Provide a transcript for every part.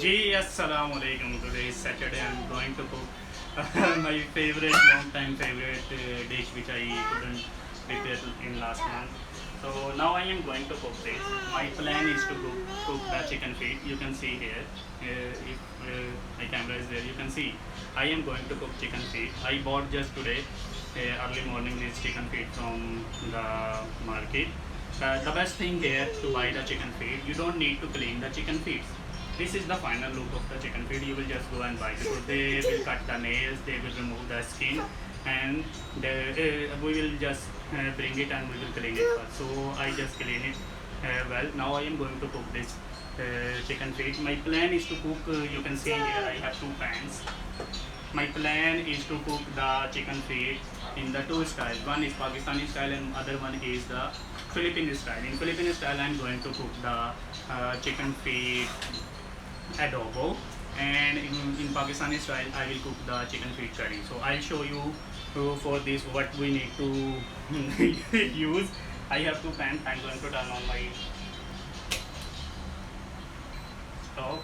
जी अस्सलाम वालेकुम। Today is Saturday. I'm going to cook my favorite, long time favorite dish which I couldn't prepare in last month. So now I am going to cook this. My plan is to cook the chicken feet. You can see here. If my camera is there, you can see. I am going to cook chicken feet. I bought just today, early morning, this chicken feet from the market. The best thing here to buy the chicken feet, you don't need to clean the chicken feet. This is the final look of the chicken feet. You will just go and buy it. So they will cut the nails, they will remove the skin, and we will just bring it and we will clean it first. So I just clean it well. Now I am going to cook this chicken feet. My plan is to cook. You can see here I have two pans. My plan is to cook the chicken feet in the two styles. One is Pakistani style and other one is the Philippine style. In Philippine style, I am going to cook the chicken feet adobo, and in Pakistani style I will cook the chicken feet curry. So I'll show you for this what we need to use. I have two pans. I'm going to turn on my stove.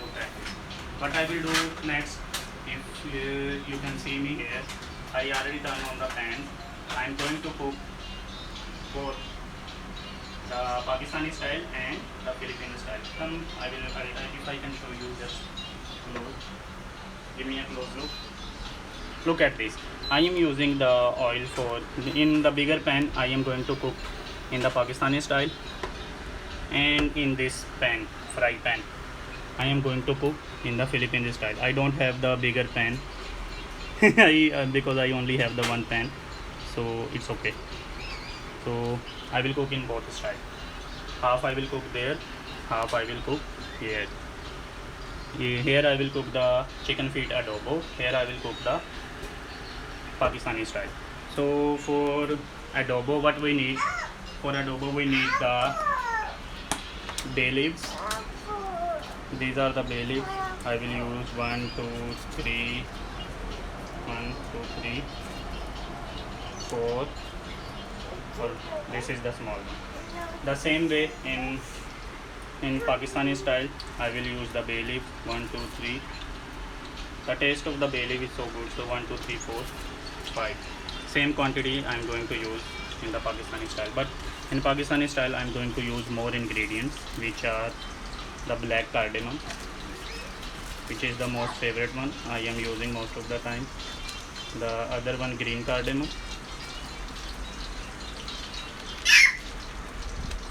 Okay. What I will do next, if you can see me here, I already turned on the pan. I'm going to cook both the Pakistani style and the Philippine style. If I can show you just close. Give me a close look. Look at this. I am using the oil for, in the bigger pan I am going to cook in the Pakistani style, and in this pan, fry pan, I am going to cook in the Philippine style. I don't have the bigger pan because I only have the one pan, so it's okay. So I will cook in both styles. Half I will cook there, half I will cook here. Here I will cook the chicken feet adobo. Here I will cook the Pakistani style. So for adobo, what we need? For adobo, we need the bay leaves. These are the bay leaves. I will use 1, 2, 3, 1, 2, 3, 4. So this is the small one. The same way in Pakistani style, I will use the bay leaf. 1, 2, 3. The taste of the bay leaf is so good. So 1, 2, 3, 4, 5. Same quantity I am going to use in the Pakistani style. But in Pakistani style, I am going to use more ingredients, which are the black cardamom, which is the most favorite one. I am using most of the time. The other one, green cardamom.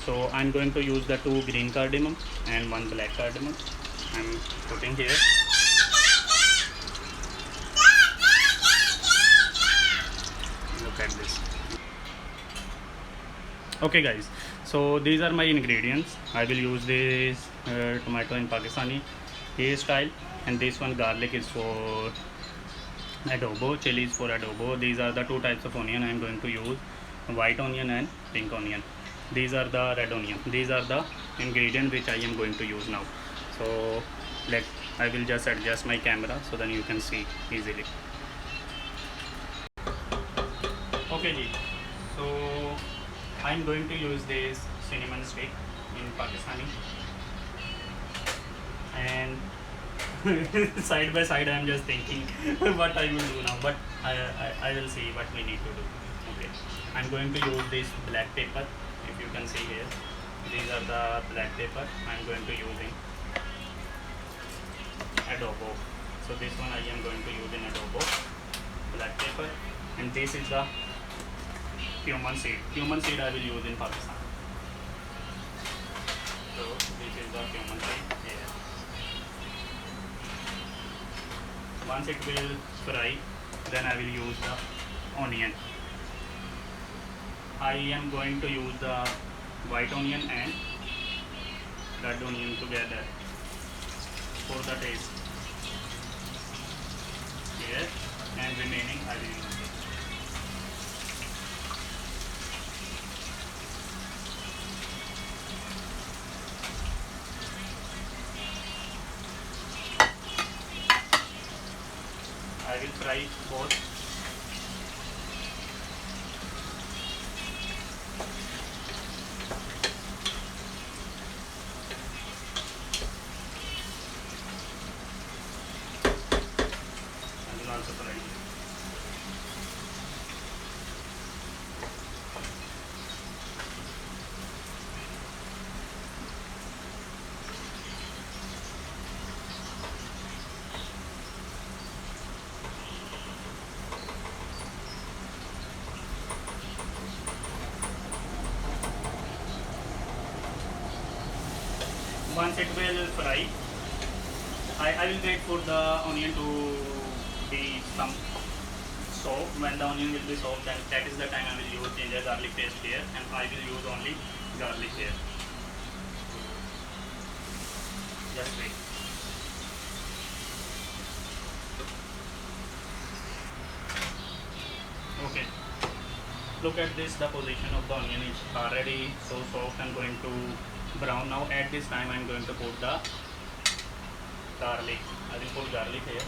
So I'm going to use the 2 green cardamom and 1 black cardamom. I'm putting here. Look at this. Okay guys, so these are my ingredients. I will use this tomato in Pakistani style, and this one garlic is for adobo, chilies for adobo. These are the 2 types of onion I am going to use, white onion and pink onion. These are the red onion. These are the ingredients which I am going to use now. So I will just adjust my camera so then you can see easily. Okay ji. So I am going to use this cinnamon stick in Pakistani, and side by side I am just thinking what I will do now, but I will see what we need to do. Okay, I am going to use this black pepper. If you can see here, these are the black pepper I am going to use in adobo. So this one I am going to use in adobo, black pepper, and this is the cumin seed. Cumin seed I will use in Pakistan. So this is the cumin seed here. Once it will fry, then I will use the onion. I am going to use the white onion and red onion together for the taste here, and remaining I will use it. I will fry both. Once it will fry, I will wait for the onion to be some soft. When the onion will be soft, then that is the time I will use ginger garlic paste here, and I will use only garlic here. Just wait. Okay. Look at this, the position of the onion is already so soft and going to brown. Now at this time I am going to put the garlic. I will put garlic here.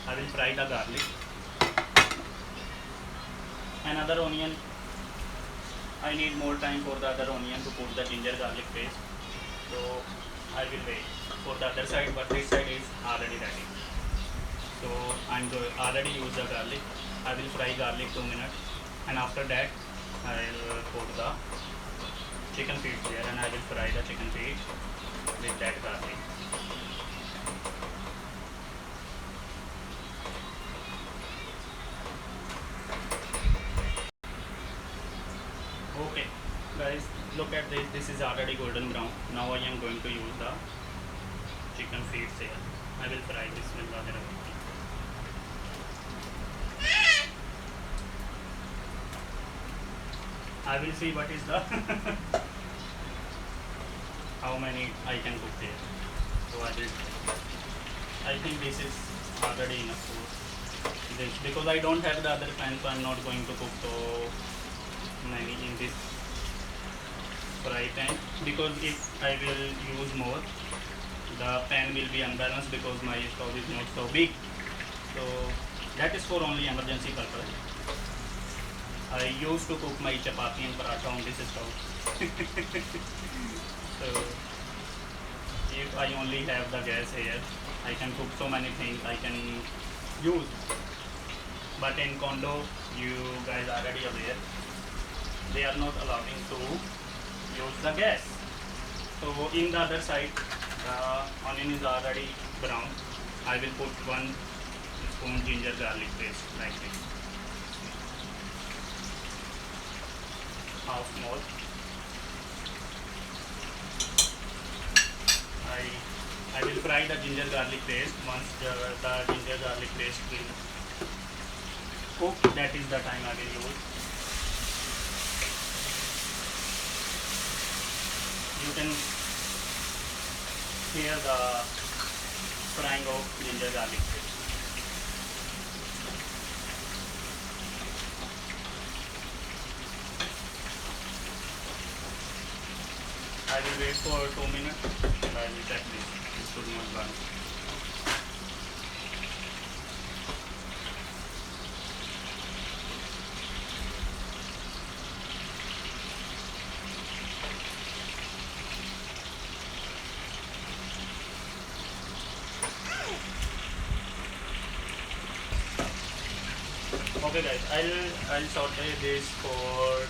I will fry the garlic. Another onion, I need more time for the other onion to put the ginger garlic paste. So I will wait for the other side, but this side is already ready. So I'm going already use the garlic. I will fry garlic 2 minutes, and after that I will put the chicken feet there, and I will fry the chicken feet with that garlic. Okay, guys, look at this. This is already golden brown. Now I am going to use the chicken feet here. I will fry this with the other. I will see what is the how many I can cook there. So I think this is already enough for this, because I don't have the other pan, so I'm not going to cook so many in this fry pan, because if I will use more, the pan will be unbalanced because my stove is not so big. So that is for only emergency purpose. I used to cook my chapati and paratha on this stove. So if I only have the gas here, I can cook so many things I can use. But in condo, you guys are already aware, they are not allowing to use the gas. So in the other side, the onion is already brown. I will put 1 spoon ginger garlic paste like this. Half more. I will fry the ginger garlic paste. Once the ginger garlic paste will cook, that is the time I will use. You can hear the frying of ginger garlic paste. I will wait for 2 minutes and I will check this. This should not burn. Okay guys, I'll saute this for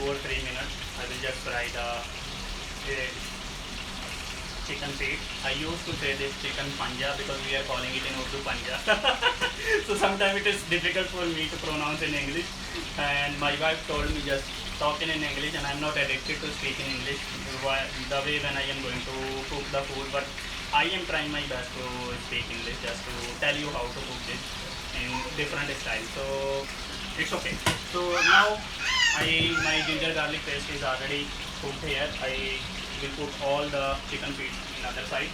2 or 3 minutes. I will just fry the chicken feet. I used to say this chicken panja because we are calling it in Urdu panja. So sometimes it is difficult for me to pronounce in English. And my wife told me just talk in English, and I'm not addicted to speak in English the way when I am going to cook the food. But I am trying my best to speak English just to tell you how to cook this in different styles. So it's okay. So now my ginger garlic paste is already cooked here. I will put all the chicken feet in other side.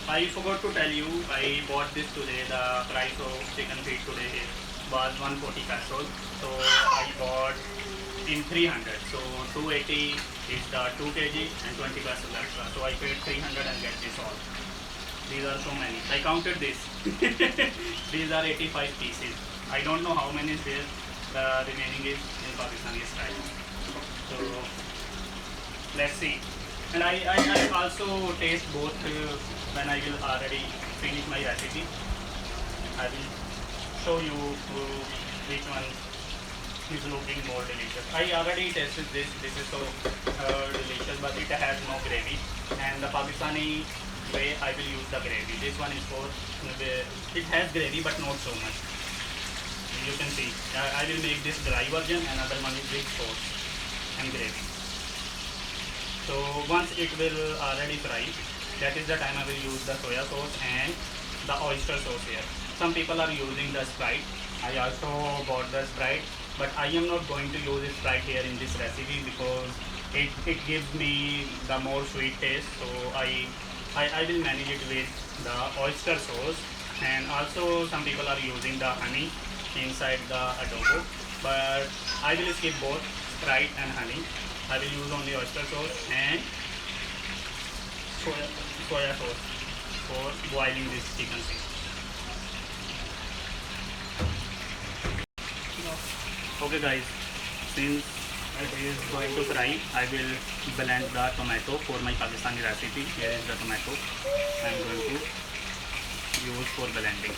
I forgot to tell you, I bought this today. The price of chicken feet today was 140 pesos. So I bought in 300. So 280 is the 2 kg and 20 pesos extra. So I paid 300 and get this all. These are so many. I counted this. These are 85 pieces. I don't know how many is there. The remaining is in Pakistani style. So let's see. And I also taste both when I will already finish my recipe. I will show you which one is looking more delicious. I already tasted this. This is so delicious, but it has no gravy. And the Pakistani way I will use the gravy. This one is for it has gravy but not so much. You can see I will make this dry version, another one is with sauce and gravy. So once it will already fry, that is the time I will use the soya sauce and the oyster sauce here. Some people are using the Sprite. I also bought the Sprite, but I am not going to use Sprite here in this recipe because it gives me the more sweet taste. So I will manage it with the oyster sauce, and also some people are using the honey inside the adobo, but I will skip both Sprite and honey. I will use only oyster sauce and soya sauce for boiling this chicken feet. Okay guys, since it is going to fry, I will blend the tomato for my Pakistani recipe. Here is the tomato I am going to use for blending.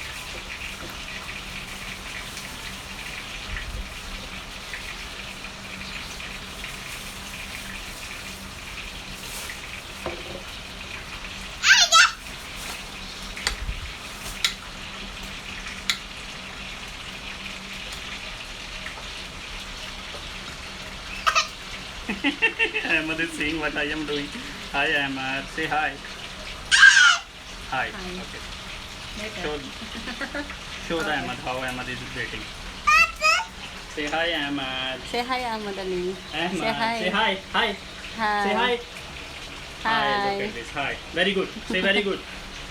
Ahmed is seeing what I am doing. Hi Ahmed, say hi. Hi. Okay. Show the Ahmed how Ahmed is waiting. Say hi Ahmed. Say hi, Ahmed Ali. Ahmed, Say hi. Say hi. Hi. Hi. Say hi. Hi. Look at this. Hi. Very good. Say very good.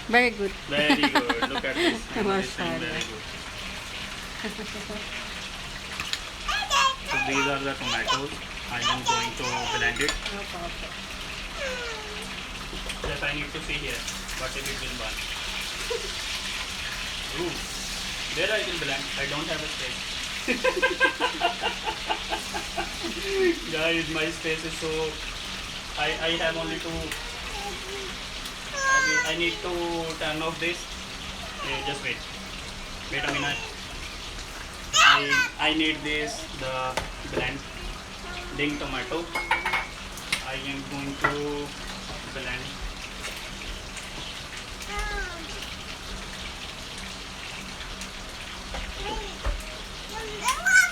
Very good. Very good. Look at this. Ahmed is saying Mashallah. very good. So these are the tomatoes. I am going to blend it. No problem. Just I need to see here what if it will burn. Ooh, there I will blend. I don't have a space. Guys, my space is so. I have only to. I need to turn off this. Just wait. Wait a minute. I need this the blending tomato. I am going to blend.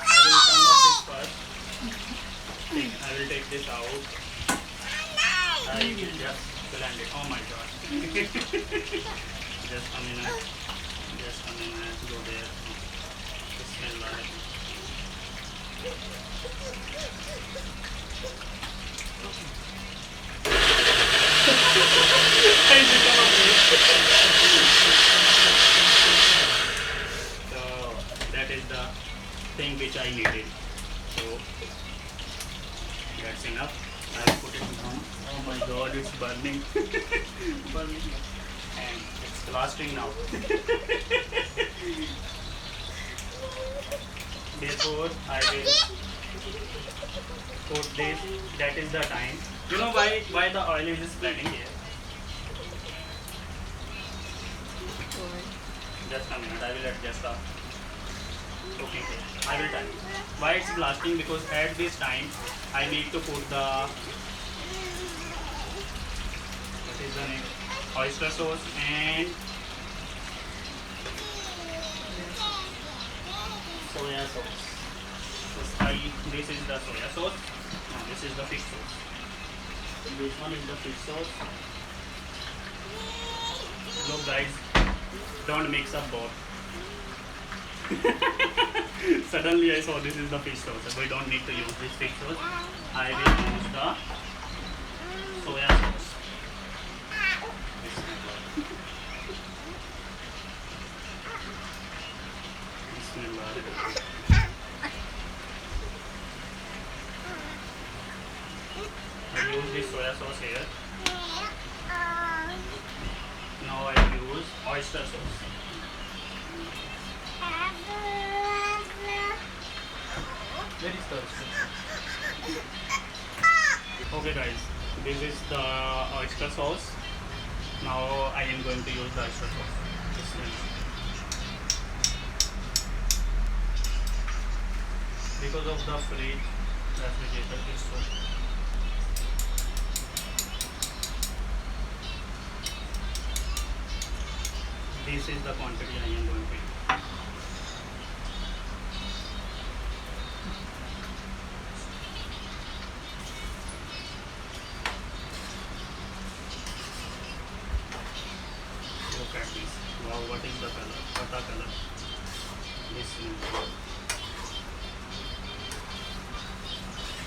I will turn off this first. I will take this out. I will just blend it. Oh my god. Just a minute. Just a minute. Go there. Bismillah. So that is the thing which I needed. So that's enough. I'll put it down. Oh my god, it's burning. Burning. And it's blasting now. Therefore, I will put this. That is the time. You know why the oil is spreading here? Just a minute. I will adjust the cooking here. I will tell you. Why it's blasting? Because at this time I need to put the what is the name? Oyster sauce and soya sauce. This is the soya sauce. Now this is the fish sauce. This one is the fish sauce. Look guys, don't mix up both. Suddenly I saw this is the fish sauce. We don't need to use this fish sauce. I will use the soya sauce. Bismillah. I use this soya sauce here. Now I use oyster sauce. Where is the oyster? Okay guys, this is the oyster sauce. Now I am going to use the oyster sauce. Because of the fridge refrigerator is so this is the quantity I am going to use. Look at this. Wow, what is the color? What a color. This one.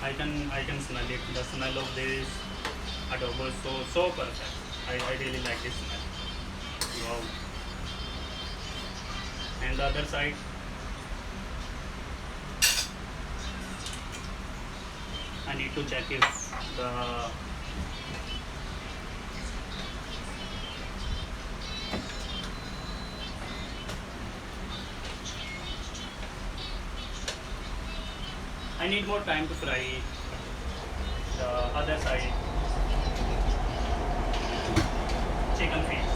I can smell it. The smell of this adobo is so perfect. I really like this smell. Wow. And the other side, I need to check if the I need more time to fry the other side chicken feet.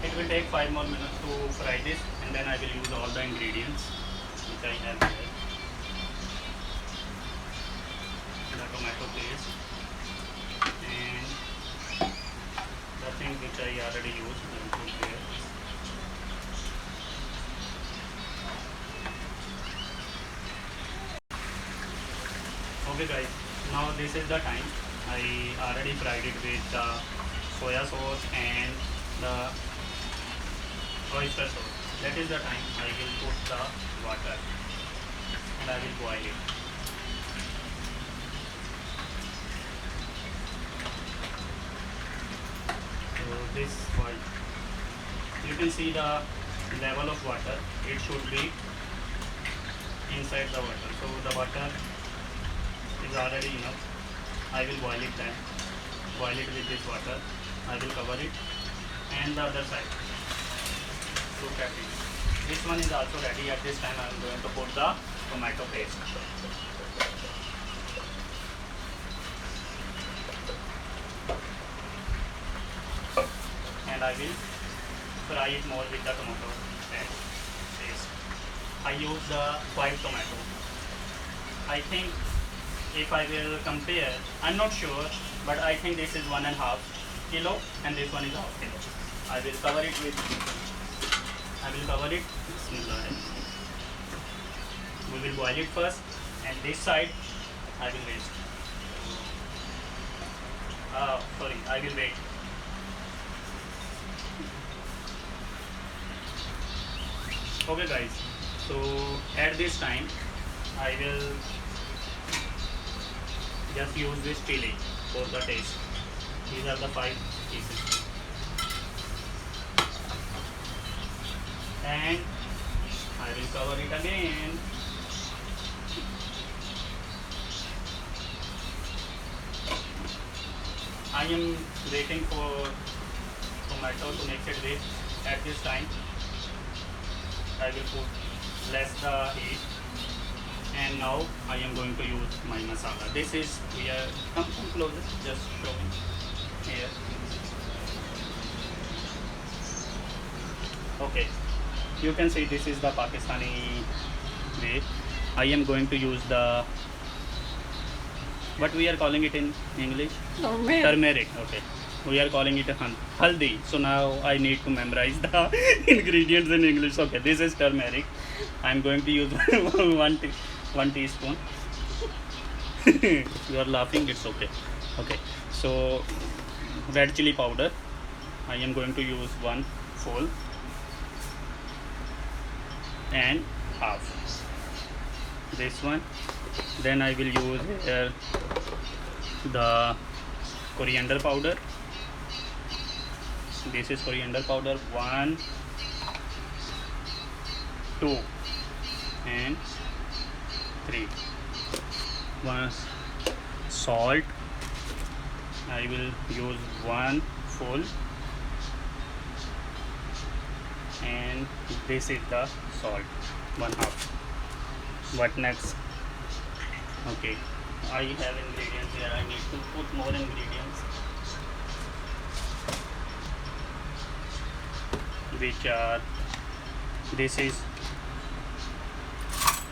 It will take 5 more minutes to fry this, and then I will use all the ingredients which I have here. The tomato paste and the thing which I already used, I will put here. Okay guys, now this is the time. I already fried it with the soya sauce and the oyster sauce. That is the time I will put the water and I will boil it. So this boil. You can see the level of water. It should be inside the water. So the water is already enough. I will boil it then. Boil it with this water. I will cover it. And the other side. Look at it. This one is also ready. At this time I am going to put the tomato paste. And I will fry it more with the tomato paste. I use the white tomato. I think if I will compare, I'm not sure, but I think this is 1.5 kilo and this one is half kilo. I will cover it. Bismillah. We will boil it first, and this side I will wait. I will wait. Okay guys, so at this time I will just use this chili for the taste. These are the 5 pieces. And I will cover it again. I am waiting for tomato to make it rich. At this time I will put less the heat. And now I am going to use my masala. This is, we are, come closer, just show me here. Okay, you can see this is the Pakistani way. I am going to use the, what we are calling it in English? Turmeric. Okay, we are calling it haldi. So now I need to memorize the ingredients in English. Okay, this is turmeric. I am going to use 1 teaspoon. You are laughing, it's okay. Okay, so red chili powder, I am going to use 1 full and half. This one. Then I will use here the coriander powder. This is coriander powder. 1, 2 and 3. 1 salt. I will use 1 full, and this is the salt, 1/2. What next? Okay, I have ingredients here. I need to put more ingredients, which are, this is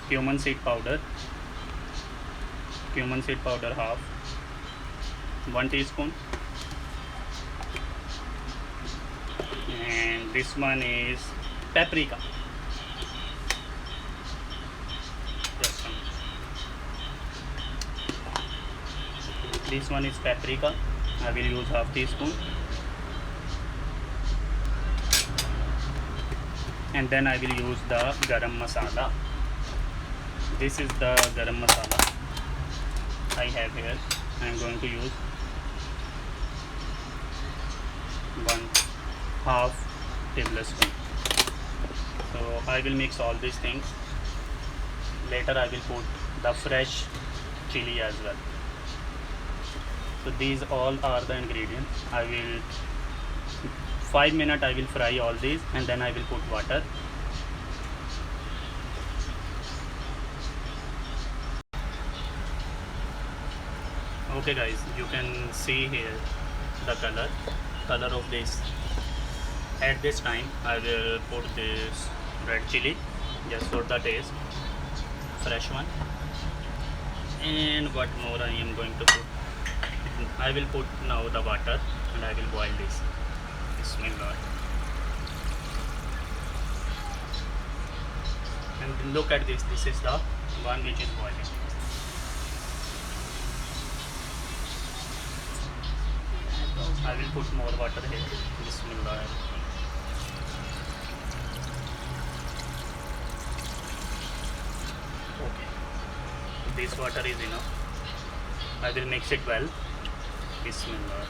cumin seed powder, half, 1 teaspoon, and this one is paprika. Just one. This one is paprika. I will use half teaspoon, and then I will use the garam masala. This is the garam masala I have here. I am going to use 1/2 tablespoon. So I will mix all these things. Later I will put the fresh chili as well. So these all are the ingredients. I will 5 minutes I will fry all these, and then I will put water. Okay guys, you can see here the color of this. At this time I will put this red chili just for the taste, fresh one. And what more I am going to put, I will put now the water, and I will boil this. Bismillah. And look at this, this is the one which is boiling. I will put more water here. Bismillah. Okay, this water is enough. I will mix it well. Bismillah.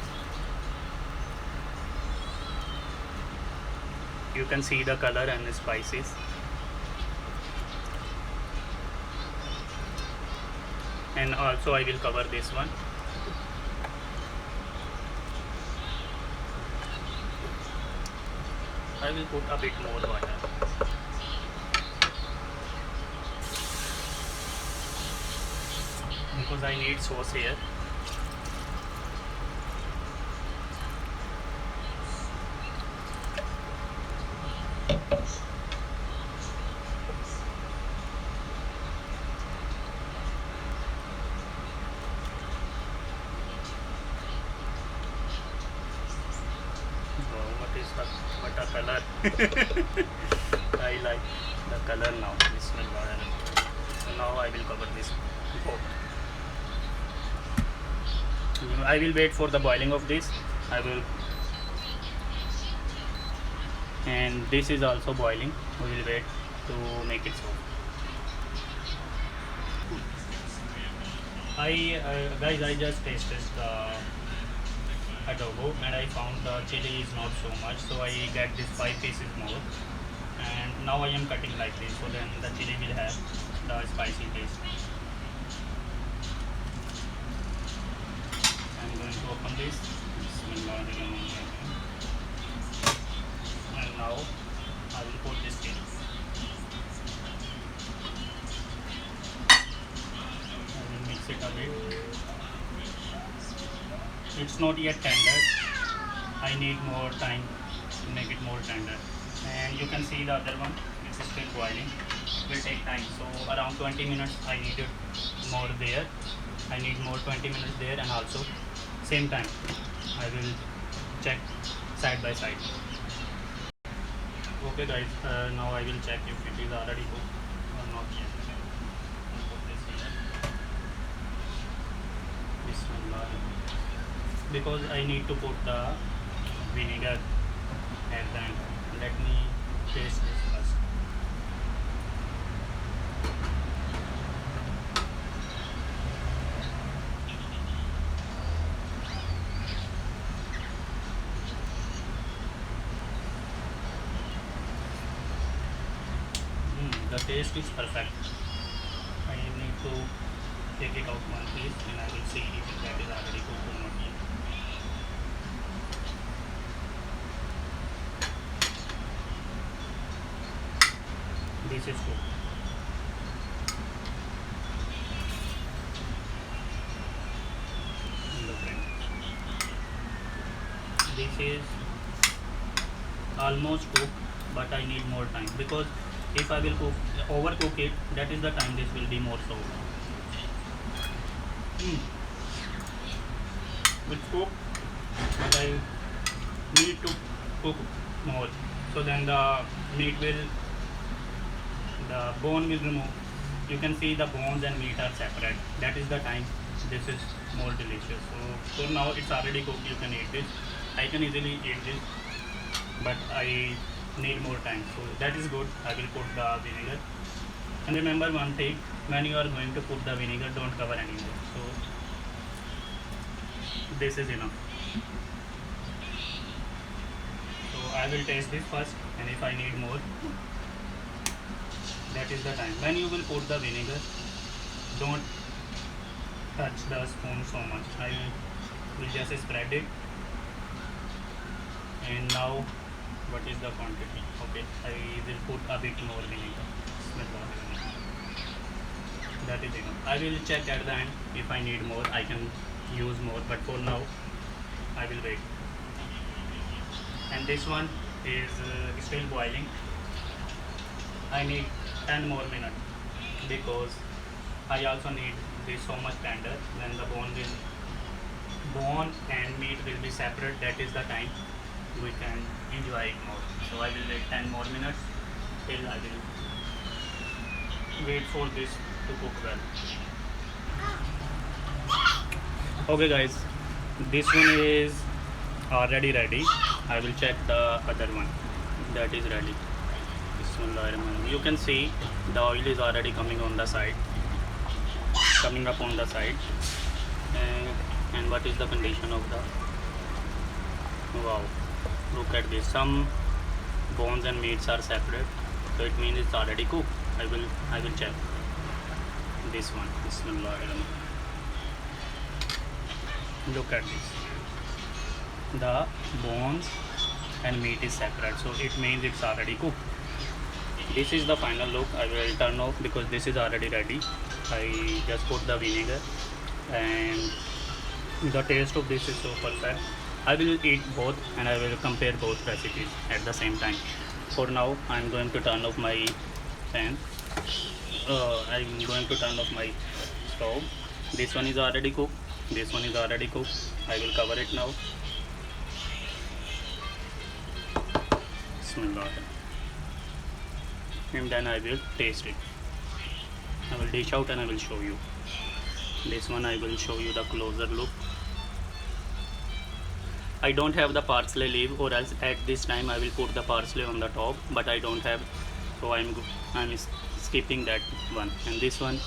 You can see the color and the spices. And also I will cover this one. I will put a bit more water. Because I need sauce here. What a color. I like the color now. Bismillah. So now I will cover this pot. I will wait for the boiling of this. I will, and this is also boiling. We will wait to make it so. Guys, I just tasted the adobo, and I found the chili is not so much, so I get this 5 pieces more, and now I am cutting like this, so then the chili will have the spicy taste. I am going to open this. Bismillahirrahmanirrahim. And now I will put this chili. I will mix it a bit. It's not yet tender. I need more time to make it more tender. And you can see the other one, it's still boiling. It will take time. So around 20 minutes I needed more there. I need more 20 minutes there, and also same time I will check side by side. Okay guys, now I will check if it is already cooked or not yet. I'll put this here. Bismillah. Because I need to put the vinegar at the end. Let me taste this first. The taste is perfect. I need to take it out one piece, and I will see if that is already cooked or not yet. This is cooked. Look at it. This is almost cooked, but I need more time, because if I will overcook it, that is the time this will be more sour. will cook, but I need to cook more. So then the meat will, the bone will remove. You can see the bones and meat are separate. That is the time this is more delicious. So for now it's already cooked. You can eat this. I can easily eat this, but I need more time. So that is good. I will put the vinegar. And remember one thing: when you are going to put the vinegar, don't cover anymore. So this is enough. So I will taste this first, and if I need more, that is the time. When you will put the vinegar, don't touch the spoon so much. I will just spread it. And now, what is the quantity? Okay, I will put a bit more vinegar. That is enough. I will check at the end. If I need more, I can use more. But for now, I will wait. And this one is still boiling. I need 10 more minutes because I also need this so much tender. When the bone and meat will be separate, that is the time we can enjoy it more. So I will wait 10 more minutes till I will wait for this to cook well. Okay guys, this one is already ready. I will check the other one. That is ready. Bismillahirrahmanirrahim. You can see the oil is already coming on the side, coming up on the side. And what is the condition of the, wow, look at this. Some bones and meats are separate, so it means it's already cooked. I will check this one. Bismillahirrahmanirrahim. Look at this. The bones and meat is separate, so it means it's already cooked. This is the final look. I will turn off because this is already ready. I just put the vinegar, and the taste of this is so perfect. I will eat both and I will compare both recipes at the same time. For now, I'm going to turn off my pan. I'm going to turn off my stove. This one is already cooked. This one is already cooked. I will cover it now. Bismillah. And then I will taste it. I will dish out and I will show you. This one I will show you the closer look. I don't have the parsley leaf, or else at this time I will put the parsley on the top, but I don't have, so I'm skipping that one. And this one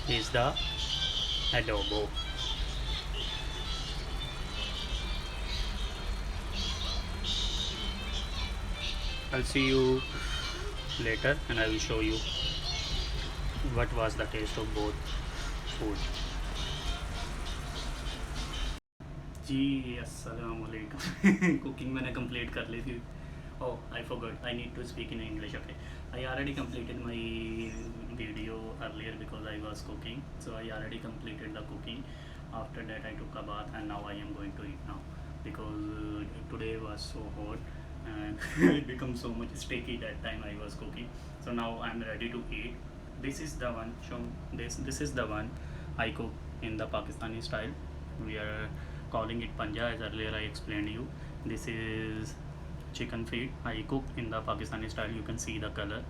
is the adobo. I'll see you later and I will show you what was the taste of both food. जी अस्सलाम वालेकुम. Cooking मैंने complete कर ली थी. Oh, I forgot. I need to speak in English. Okay. I already completed my video earlier because I was cooking. So I already completed the cooking. After that I took a bath and now I am going to eat now because today was so hot and it became so much sticky that time I was cooking. So now I'm ready to eat. This is the one. Show this. This is the one I cook in the Pakistani style. We are calling it panja, as earlier I explained you. This is chicken feet. I cook in the Pakistani style. You can see the color,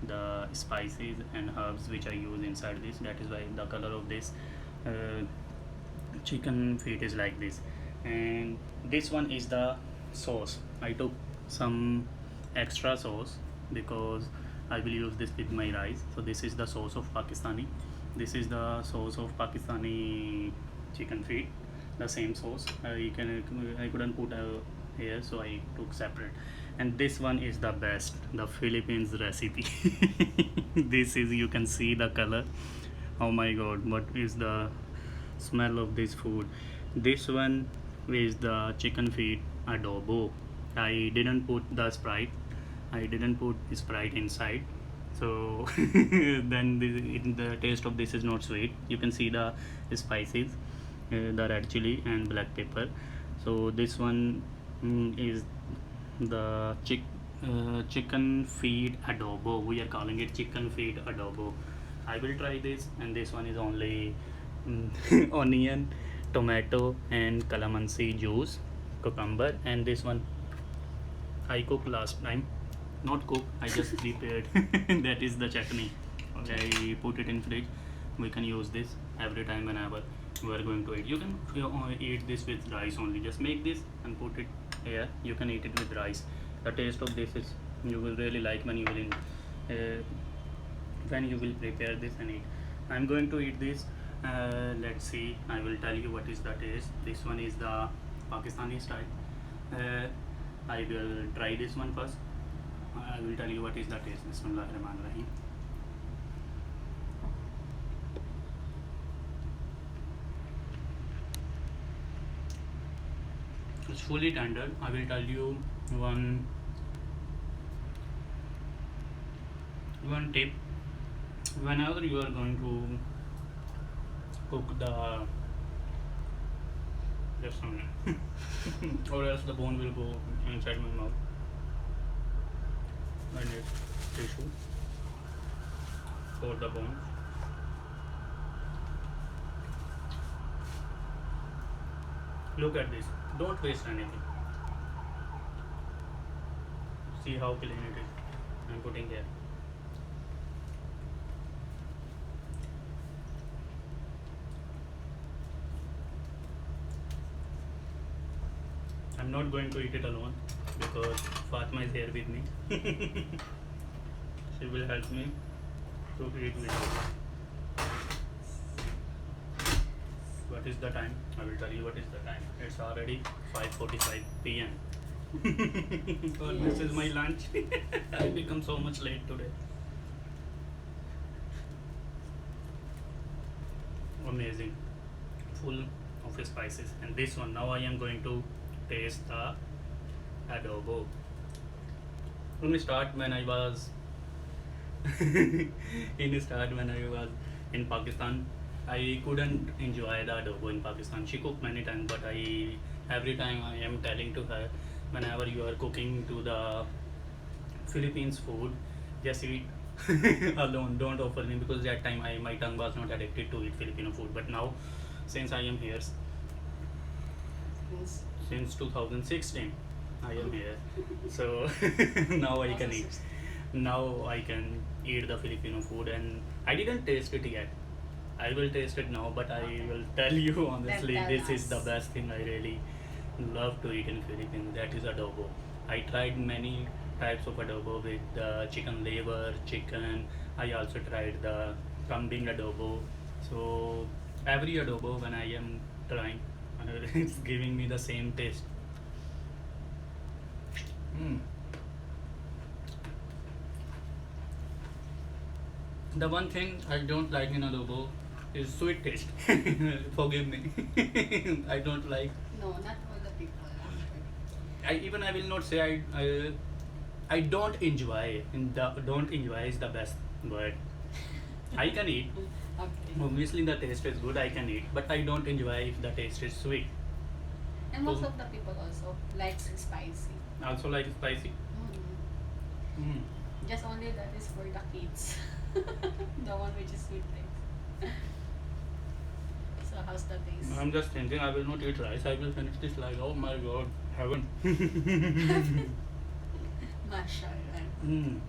the spices and herbs which I use inside this. That is why the color of this chicken feet is like this. And this one is the sauce. I took some extra sauce because I will use this with my rice. So this is the sauce of Pakistani. This is the sauce of Pakistani chicken feet. The same sauce. I couldn't put here, so I took separate. And this one is the best, the Philippines recipe. This is, you can see the color. Oh my god, what is the smell of this food? This one is the chicken feet adobo. I didn't put the Sprite. I didn't put Sprite inside. So then the taste of this is not sweet. You can see the spices, the red chili and black pepper. So this one is the chicken feet adobo. We are calling it chicken feet adobo. I will try this. And this one is only onion tomato and calamansi juice, cucumber, and this one I cooked last time. Not cook, I just prepared. That is the chutney. I put it in fridge. We can use this every time whenever we are going to eat. You can eat this with rice only. Just make this and put it here. You can eat it with rice. The taste of this is you will really like when you will prepare this and eat. I'm going to eat this. Let's see. I will tell you what is the taste. This one is the Pakistani style. I will try this one first. I will tell you what is the taste. Bismillahirrahmanirrahim. It's fully tender. I will tell you one tip. Whenever you are going to cook the just a minute, or else the bone will go inside my mouth. I need tissue for the bones. Look at this. Don't waste anything. See how clean it is. I'm putting here. I'm not going to eat it alone because Fatma is here with me. She will help me to eat with you. What is the time? I will tell you what is the time. It's already 5:45 p.m. Oh, this is my lunch. I become so much late today. Amazing. Full of spices. And this one, now I am going to taste the adobo. Let me start when I was in Pakistan. I couldn't enjoy the adobo in Pakistan. She cooked many times, but every time I am telling to her, whenever you are cooking to the Philippines food, just eat alone. Don't offer me, because that time my tongue was not addicted to eat Filipino food. But now, since I am here since 2016, I am here, so now I can eat. Now I can eat the Filipino food, and I didn't taste it yet. I will taste it now, but I will tell you honestly, Then tell this is the us. best thing I really love to eat in Philippines. That is adobo. I tried many types of adobo with chicken liver, chicken. I also tried the kambing adobo. So every adobo when I am trying, it's giving me the same taste. Mm. The one thing I don't like in adobo is sweet taste. Forgive me. I don't like. No, not all the people. I will not say I don't enjoy. Don't enjoy is the best word. I can eat. Okay. Obviously, the taste is good. I can eat, but I don't enjoy if the taste is sweet. And most So- of the people also likes spicy. Also like spicy. Mm. Just only that is for the kids. The one which is sweet taste. So how's the taste? I'm just thinking I will not eat rice. I will finish this like, oh my god, heaven. Mashallah. Mm.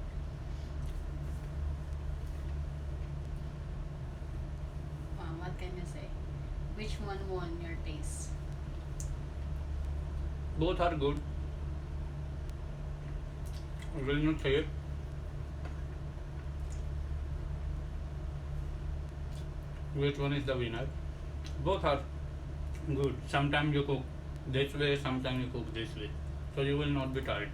What can you say? Which one won your taste? Both are good. I will not say it. Which one is the winner? Both are good. Sometimes you cook this way, sometimes you cook this way. So you will not be tired.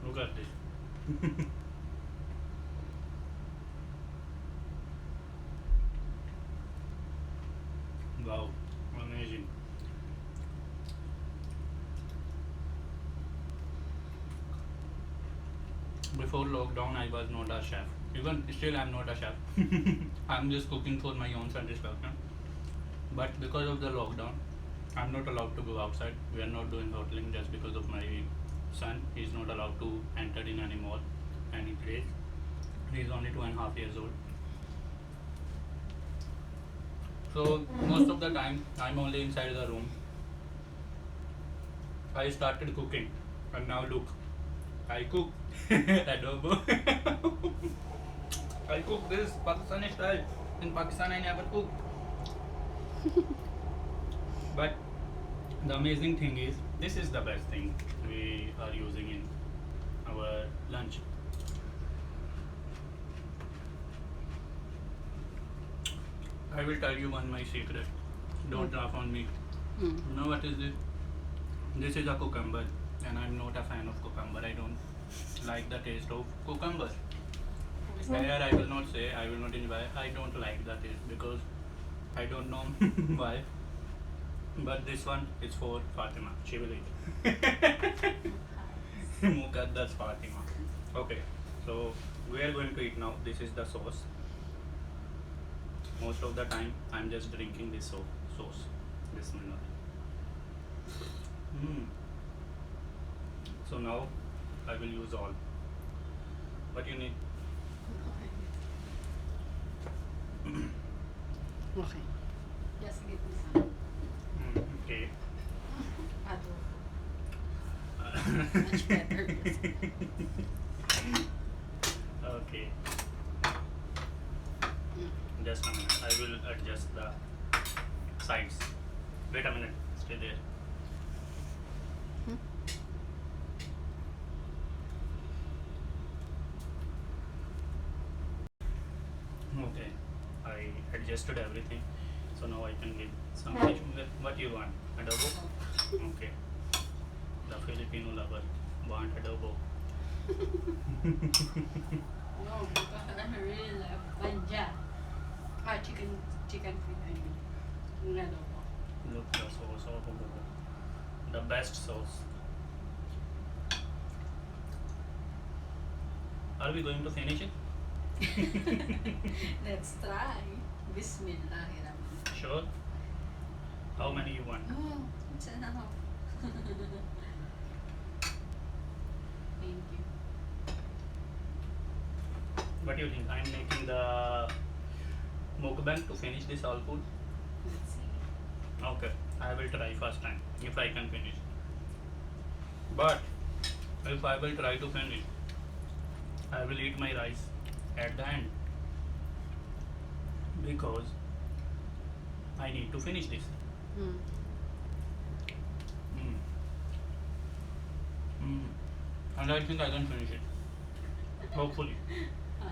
Look at this. Wow, amazing. Before lockdown, I was not a chef. Even still, I'm not a chef. I'm just cooking for my own satisfaction. But because of the lockdown, I'm not allowed to go outside. We are not doing hoteling just because of my son. He's not allowed to enter in any mall, any place. He's only 2.5 years old. So most of the time I'm only inside the room. I started cooking, and now look, I cook adobo. I cook this Pakistani style. In Pakistan, I never cook. But the amazing thing is, this is the best thing we are using in our lunch. I will tell you one my secret. Don't laugh on me. Mm. You know what is this? This is a cucumber, and I'm not a fan of cucumber. I don't like the taste of cucumber. Here I will not say, I will not enjoy. I don't like the taste because I don't know why. But this one is for Fatima. She will eat. Mukaddas Fatima. Okay, so we are going to eat now. This is the sauce. Most of the time, I'm just drinking this sauce. Bismillah. So now I will use all. What you need? Okay. Just give me some Okay. adobo. Much better. Okay. Mm. Just a minute. I will adjust the sides. Wait a minute. Stay there. Hmm? Okay. I adjusted everything. So now I can give some fish. What you want? Adobo? Okay. The Filipino lover want adobo. No, because I really love banja. Chicken feet, I mean. Adobo. Look the sauce of adobo. The best sauce. Are we going to finish it? Let's try. Bismillahirrahmanirrahim. Sure. How many you want? Oh, it's enough. Thank you. What do you think? I'm making the mukbang to finish this all food. Let's see. Okay, I will try first time if I can finish. But if I will try to finish, I will eat my rice at the end because I need to finish this. Mm. Mm. Mm. And I think I can finish it. Hopefully. Ah.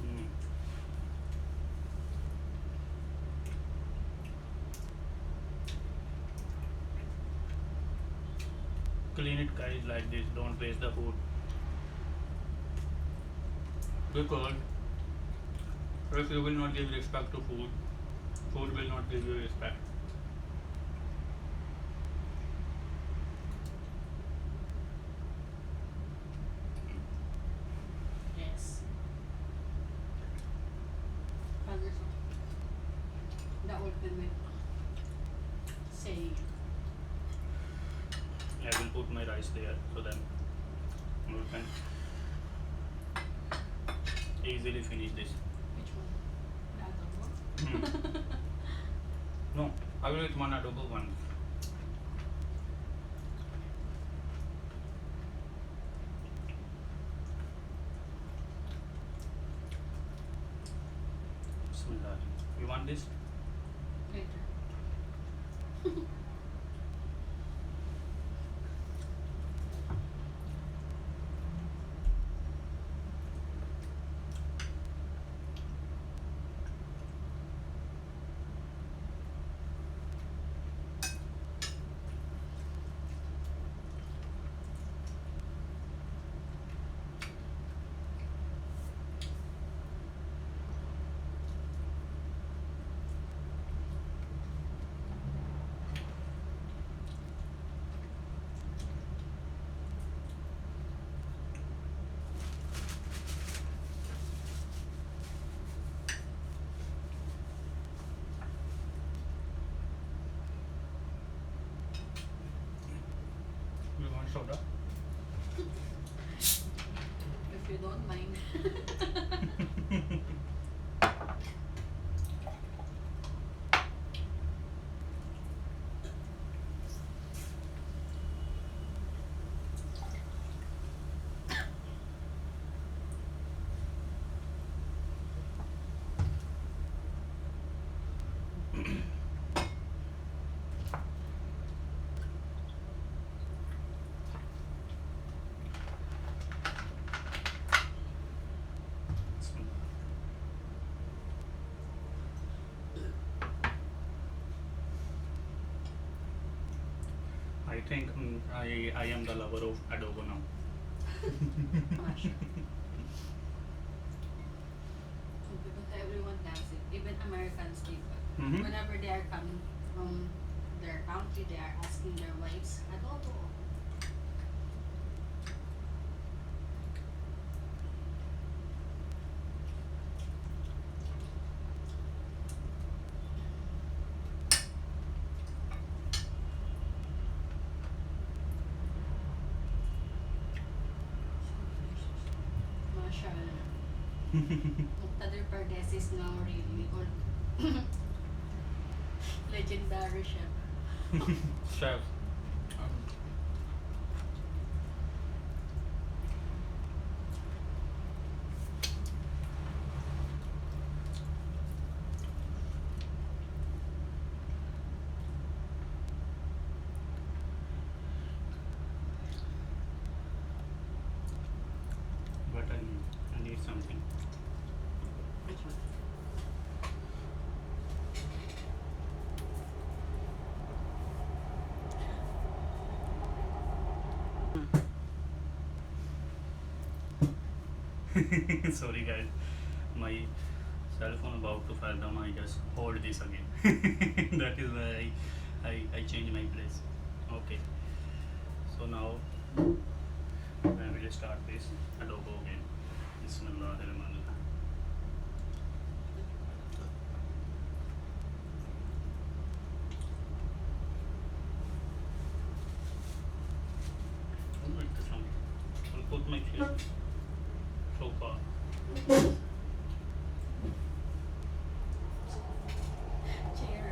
Mm. Clean it, guys, like this. Don't waste the food. Because if you will not give respect to food, food will not give you respect. Yes. Wonderful. The ultimate saying. I will put my rice there so then we can easily finish this. Which one? The adobo? No, I will eat one adobo one. Bismillah. You want this? Later. soda? If you don't mind. I think I am the lover of adobo now. Masha. Because everyone loves it. Even Americans do. Mhm. Whenever they are coming from their country, they are asking their wives, adobo. Mashallah. Muqtadir Pardes is now really old. Legendary chef. Chef. But I need something. Which one? Sorry guys, my cell phone about to fall down. I just hold this again. That is why I change my place. Okay. So now I will start this adobo again. Bismillahirrahmanirrahim. I'll make this one. I'll put my chair so far. Chair.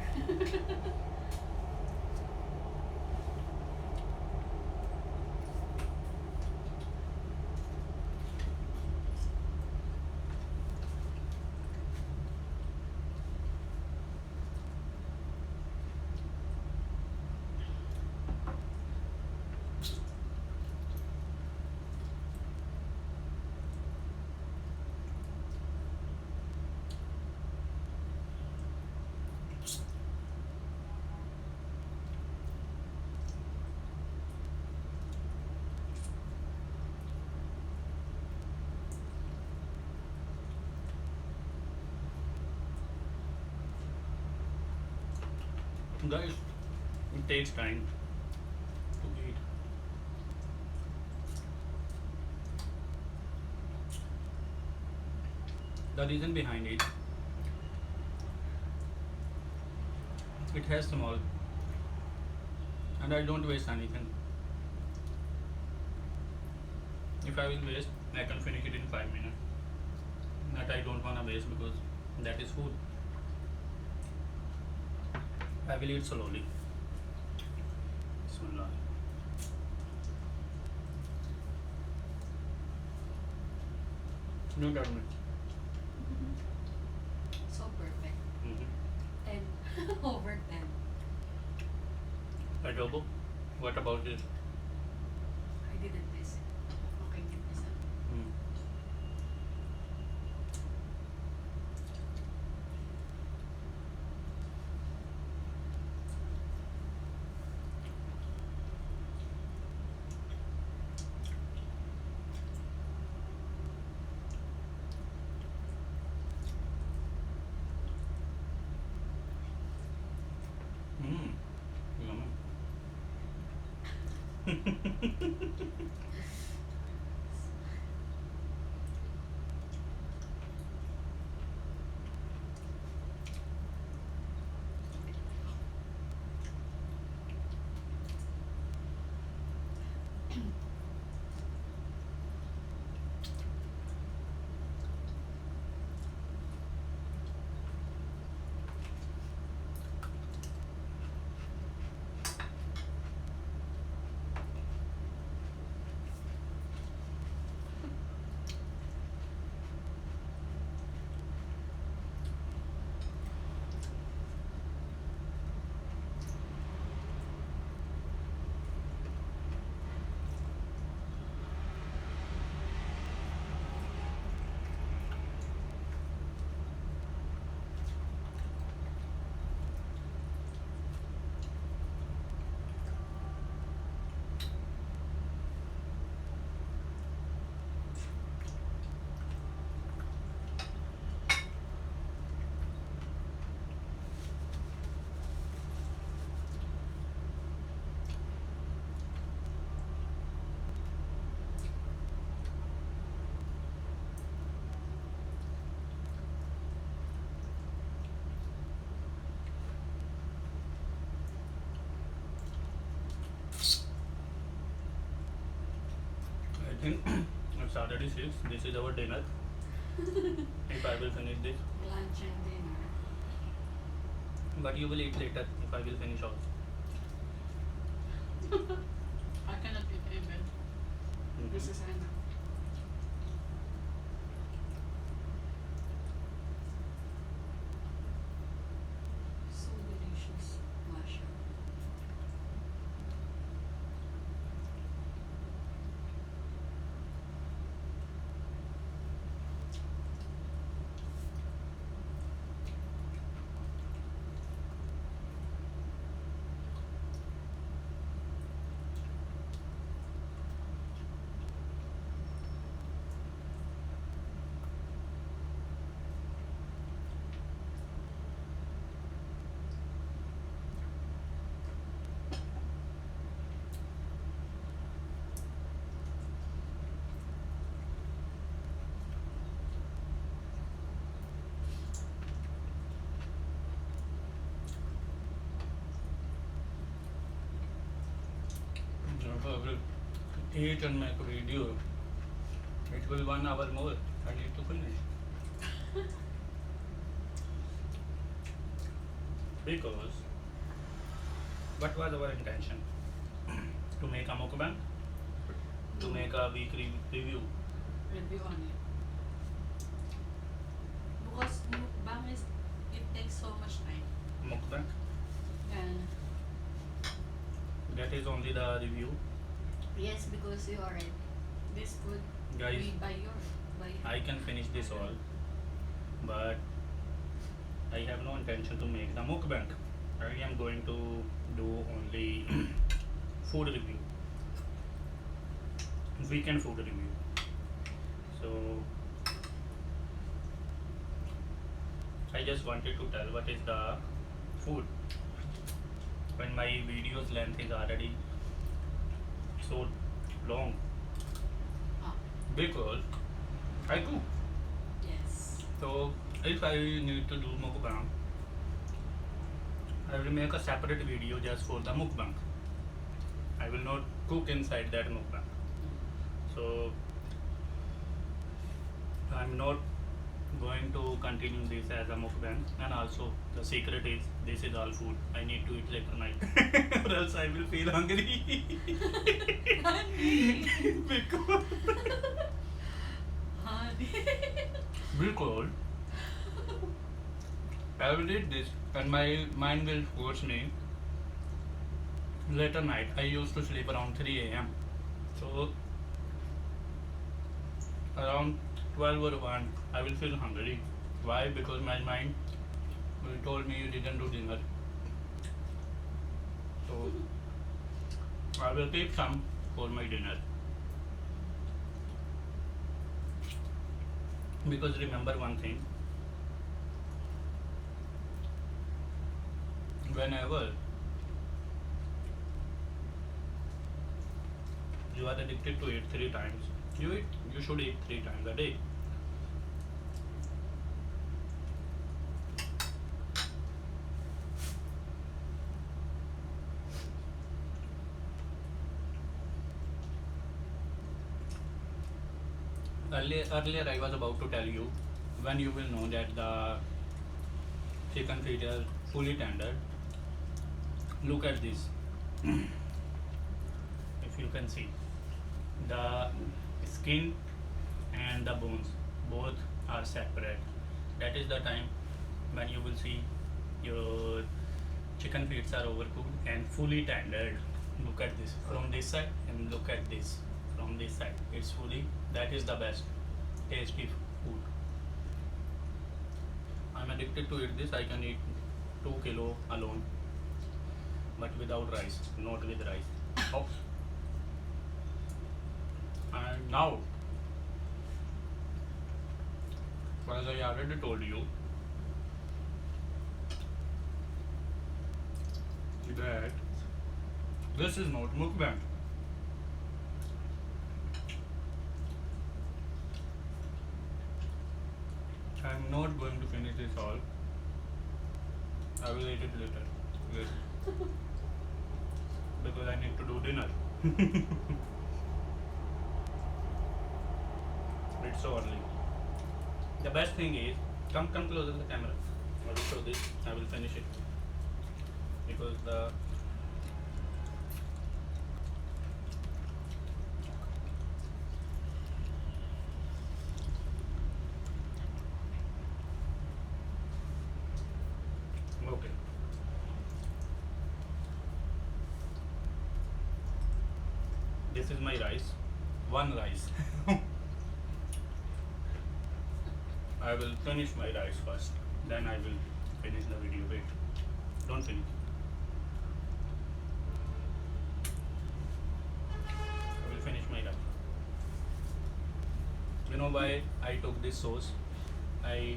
Guys, it takes time to eat. The reason behind it has small, and I don't waste anything. If I will waste, I can finish it in 5 minutes. That I don't wanna waste because that is food. I will eat slowly. Bismillah. No government. So perfect. Mm-hmm. 10 over 10. Adobo. What about this? I didn't miss it. Okay, give this up. Mm. Mm. Yummy. think it's already 6. This is our dinner. If I will finish this, Lunch and dinner. but you will eat later if I will finish also. I cannot eat even. This is enough. So delicious. Masha. If I will eat and make a video, it will 1 hour more. I need to finish. Because what was our intention? To make a mukbang? To make a weekly review? Review on it. Because mukbang is, it takes so much time. Mukbang? And That is only the review. yes, because you are it. This food, Guys, we buy your, buy. I can finish this all, but I have no intention to make the mukbang. I am going to do only food review, weekend food review. So I just wanted to tell what is the food when my video's length is already so long, Ah, because I cook. yes. So if I need to do mukbang, I will make a separate video just for the mukbang. I will not cook inside that mukbang. So I'm not going to continue this as a mukbang, and also the secret is this is all food. I need to eat later night or else I will feel hungry. Honey. because Honey. because I will eat this and my mind will force me later night. I used to sleep around 3 a.m. So around 12 or 1 I will feel hungry. Why? Because my mind will told me you didn't do dinner. So I will keep some for my dinner. Because remember one thing, whenever you are addicted to it 3 times, you should eat 3 times a day. Earlier I was about to tell you when you will know that the chicken feet are fully tender. Look at this. If you can see, the skin and the bones both are separate. That is the time when you will see your chicken feet are overcooked and fully tendered. Look at this from this side and look at this from this side. It's fully, that is the best tasty food. I'm addicted to eat this. I can eat 2 kilo alone, but without rice, not with rice. Oh. And now, as I already told you, that this is not mukbang. I'm not going to finish this all. I will eat it later. Yes. Because I need to do dinner. It's so early. The best thing is, come closer to the camera. I will show this. I will finish it because the okay. This is my rice. One rice. I will finish my rice first. Then I will finish the video. Wait. Don't finish. I will finish my rice. You know why I took this sauce? I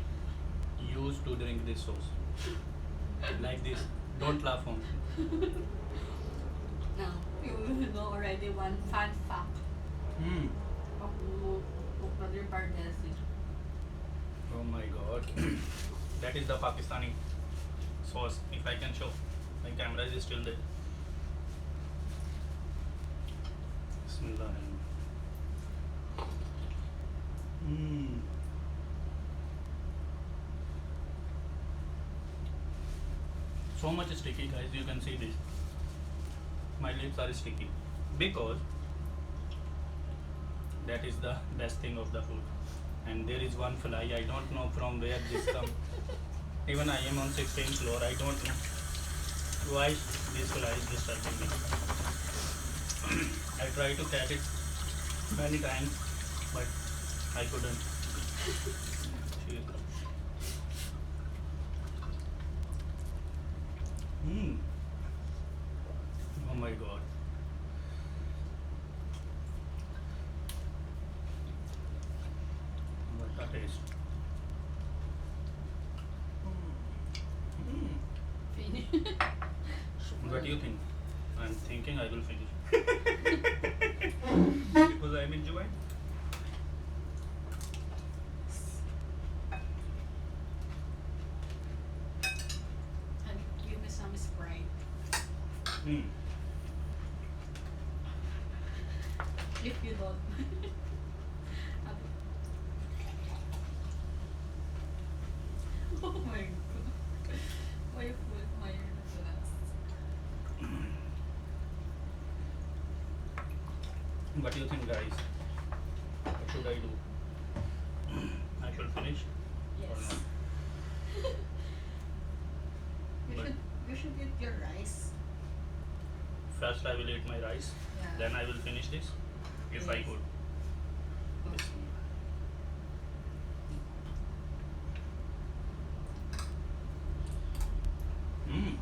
used to drink this sauce. Like this. Don't laugh on me. Now, you know already one fun fact Hmm. of Muktadir Bardesi. Oh my god. That is the Pakistani sauce. If I can show. My camera is still there. Bismillah. Hmm. So much sticky, guys. You can see this. My lips are sticky because that is the best thing of the food. And there is one fly. I don't know from where this come. Even I am on 16th floor. I don't know why this fly is disturbing me. I tried to catch it many times, but I couldn't. She is Oh my god. What a taste. Finish. What do you think? I'm thinking I will finish. Because I'm enjoying. And give me some Sprite. Hmm. If you don't. Oh my god. Why you put my glass? What do you think, guys? What should I do? I should finish or Yes. not? But- You should eat your rice. First, I will eat my rice. Yeah. Then I will finish this, if I Yes. could. Mmm,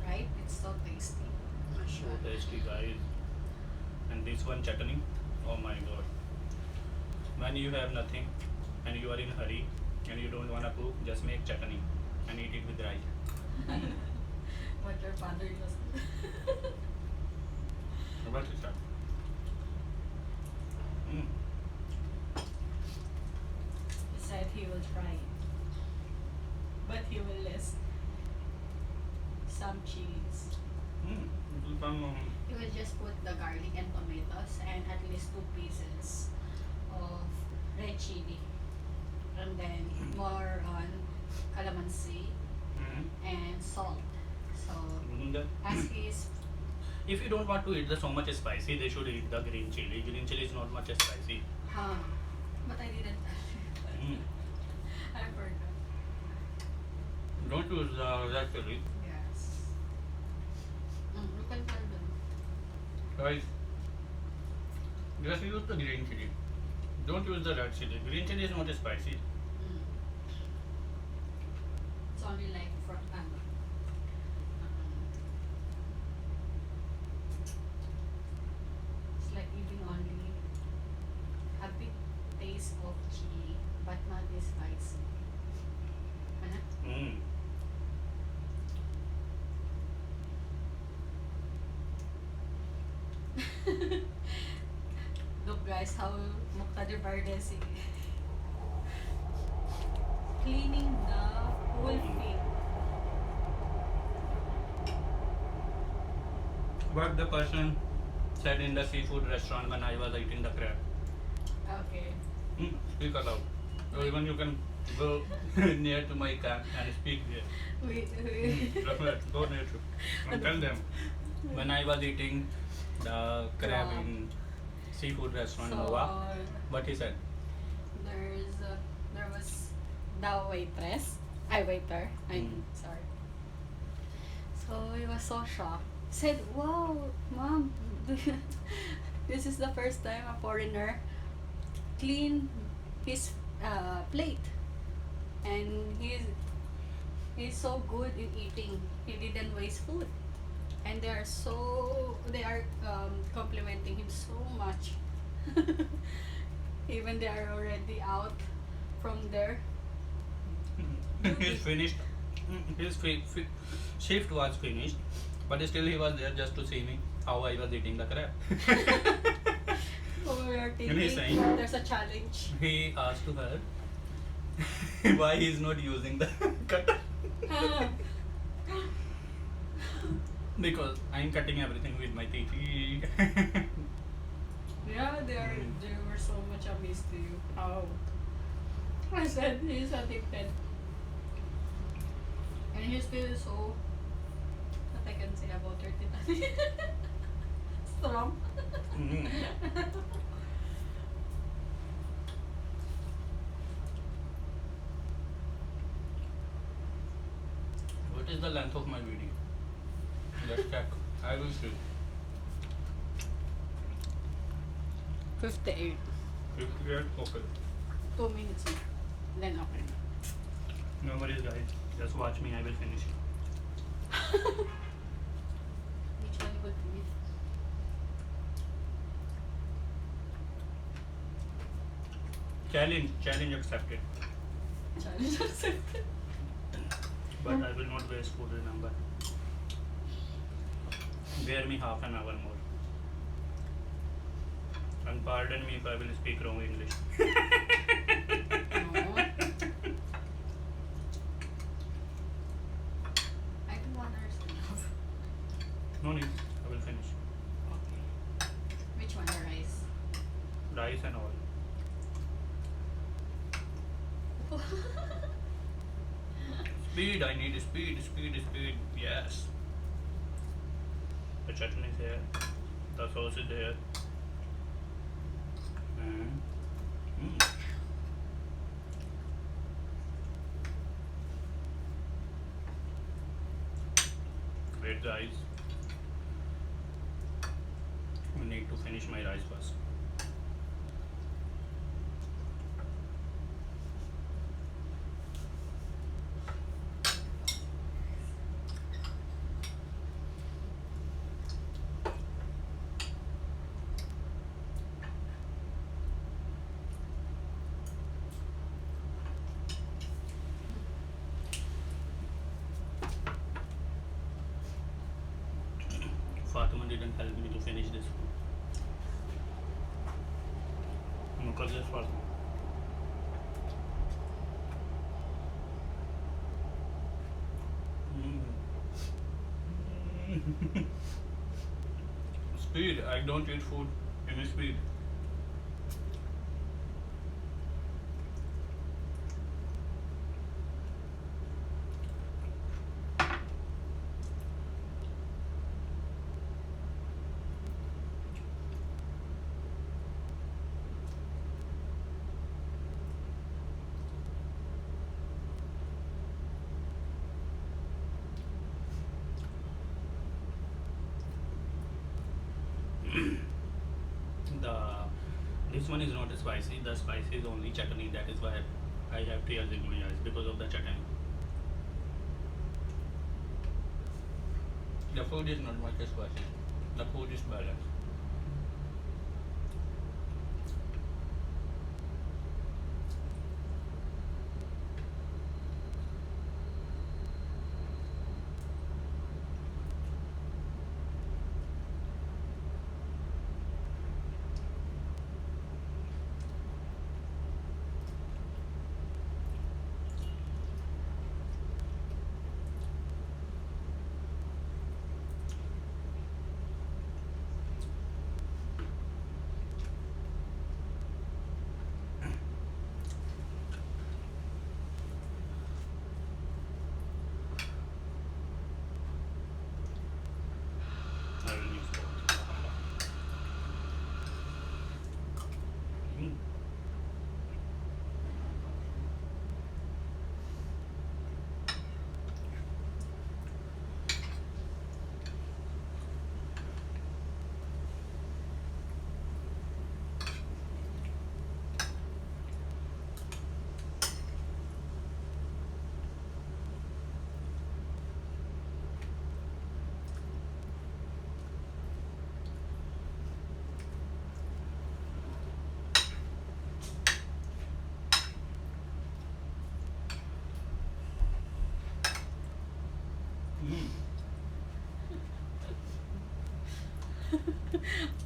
Right? It's so tasty. so tasty, guys. And this one chutney, oh my god. When you have nothing and you are in a hurry and you don't wanna cook, just make chutney and eat it with rice. What your father does. What is that? Mm. He said he will try it. But he will list some cheese. Mm. This is from, He will just put the garlic and tomatoes and at least 2 pieces of red chili. And then more on calamansi and salt. So as his If you don't want to eat the so much spicy, they should eat the green chili. Green chili is not much spicy. but I didn't. Mm. I forgot. Don't use the red chili. Yes. You can tell them. Guys, just use the green chili. Don't use the red chili. Green chili is not spicy. It's only like from it's like giving only a bit taste of chili, but not this spicy. Ano? Mm. Look guys, how Muktadir Bardesi cleaning the whole pig. What the person said in the seafood restaurant when I was eating the crab. Okay. Speak aloud. Or even you can go near to my cam and speak here. Wait. Go near to. And tell them. When I was eating the crab in seafood restaurant Nova, what he said? There was the waitress. Waiter. Sorry. So he was so shocked. Said, "Wow, mom, this is the first time a foreigner clean his plate, and he's so good in eating. He didn't waste food, and they are complimenting him so much. Even they are already out from there. He's finished. His shift was finished, but still he was there just to see me how I was eating the crab. So we are And he's thinking saying, there's a challenge. he asked to her why he's not using the cutter. Because I'm cutting everything with my teeth. Yeah, they were so much amazed to you. How I said he's addicted. And he's still so, what I can say about her tita. Strong. Mhm. What is the length of my video? Let's check. I will see. 58. 58, okay. 2 minutes more. Then okay. No worries, guys. Just watch me. I will finish. Which one would be? Challenge accepted. Challenge accepted. But I will not waste food. Remember. Bear me half an hour more. And pardon me if I will speak wrong English. No. I don't want her to. No need. I will finish. Okay. Which one? The rice? Rice and all. Speed. I need speed. Speed. Speed. Yes. The chutney is here. The sauce is there. And wait, guys. I need to finish my rice first. Fatima didn't help me to finish this food. Look at this, Fatima. Speed. I don't eat food in speed. the This one is not spicy. The spicy is only chutney. That is why I have tears in my eyes because of the chutney. The food is not much spicy. The food is balanced.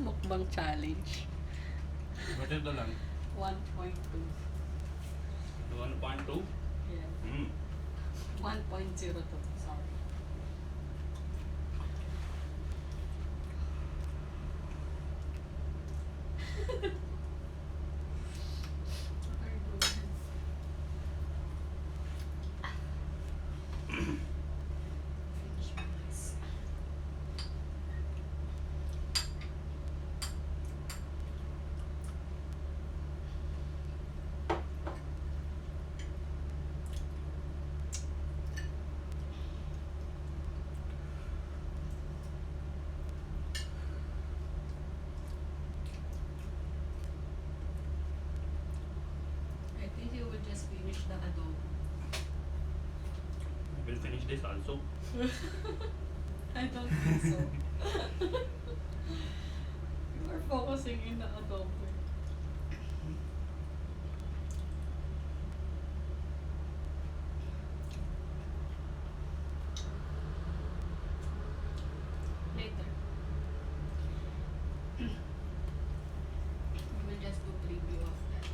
Mukbang challenge. What is the length? 1.2. 1.2. Yeah. 1.02. Sorry. What are you doing? Finish my rice. I think you would just finish the adobo. I will finish this also. I don't think so. You are focusing in the adobo. Later. We will just do preview of that.